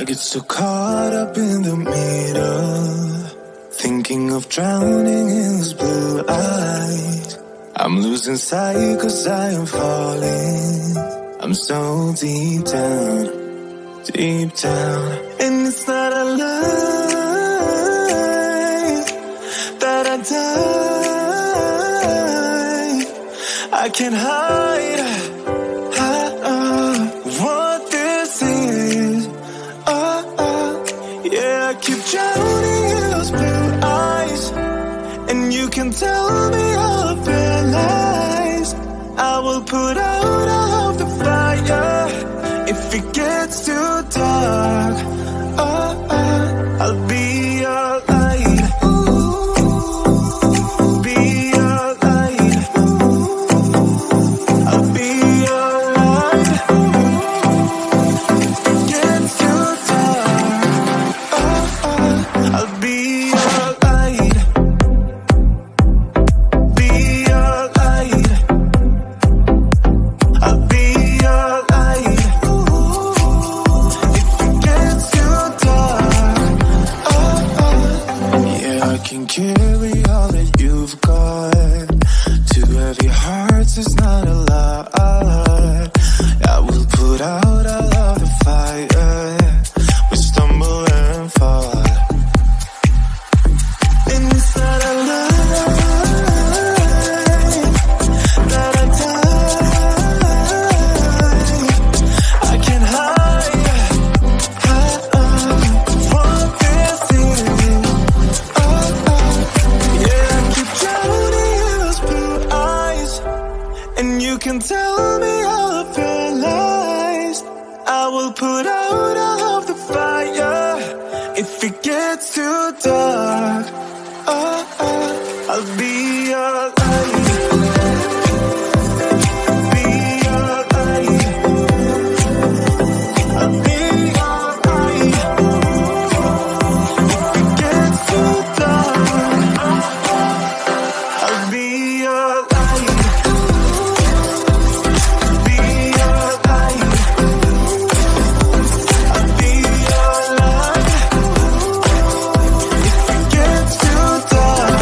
I get so caught up in the middle, thinking of drowning in those blue eyes. I'm losing sight 'cause I am falling. I'm so deep down, deep down. And it's not a lie that I die. I can't hide what this is. Yeah, I keep drowning in those blue eyes, and you can tell me all of your lies. I will put out all of the fire if it gets too dark. I'll be your light. Be your light. I'll be your light. If it gets too dark, I'll be your light. Be your light. I'll be your light. If it gets too dark, yeah, I can carry all that you've got. Two heavy hearts is not a lot. I will put out all of the fire. We stumble and fall. And it's not a lie that I die. I can't hide what this is. Yeah, I keep drowning in those blue eyes, and you can tell me all of your lies. I will put out all of the fire if it gets too dark. I'll be your light. Be your light. I'll be your light. If it gets too dark, I'll be your light. Be your light. I'll be your light. If it gets too dark,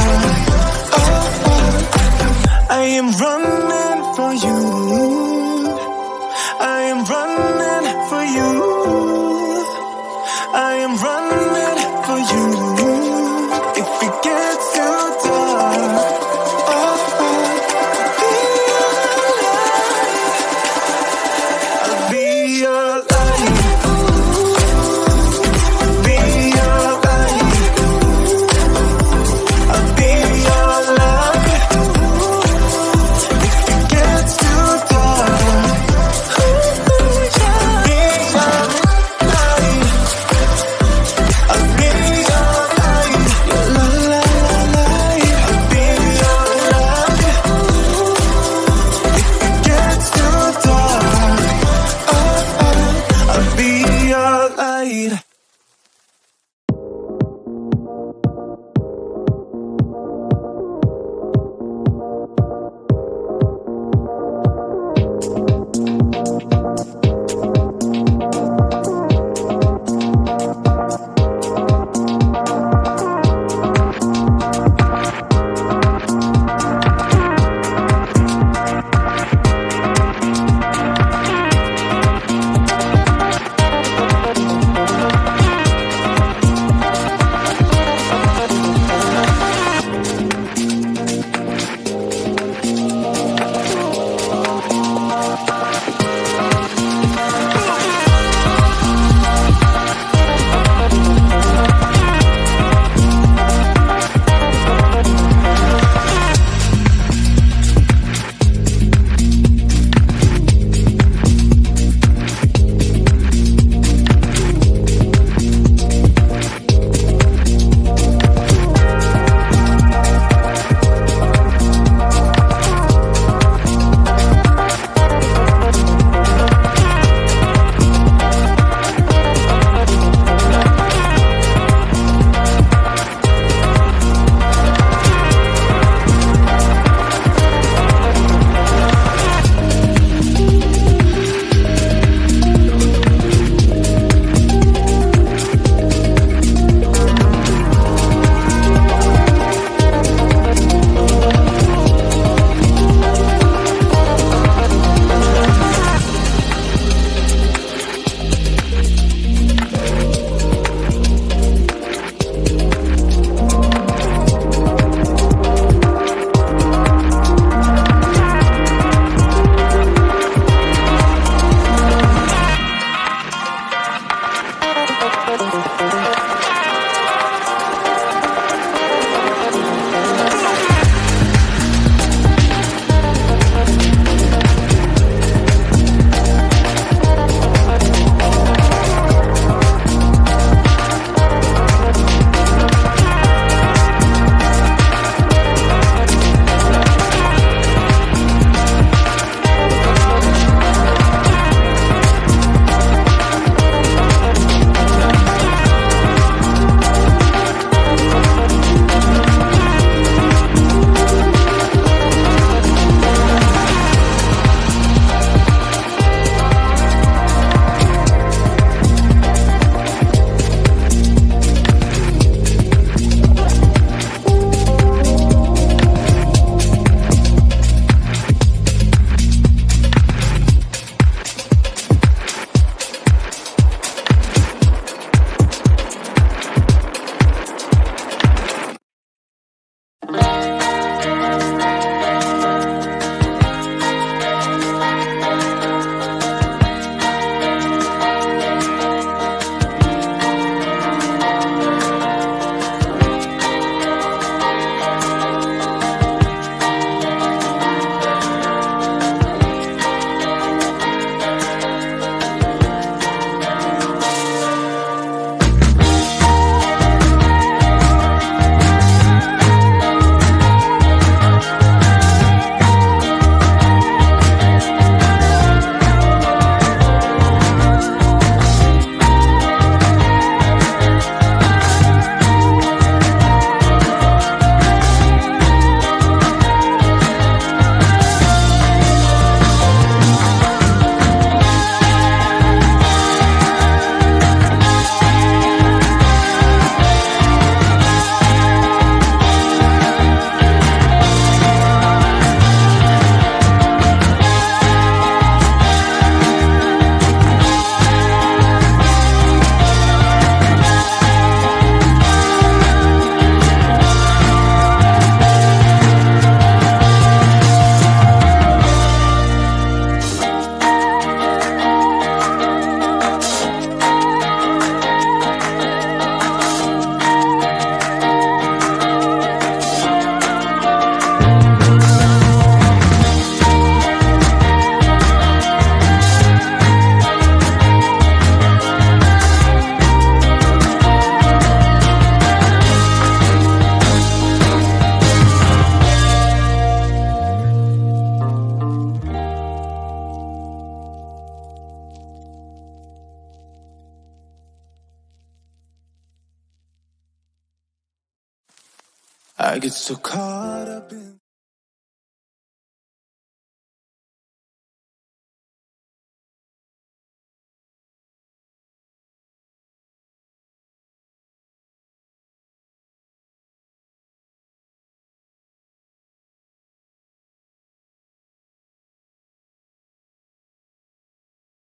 I get so caught up in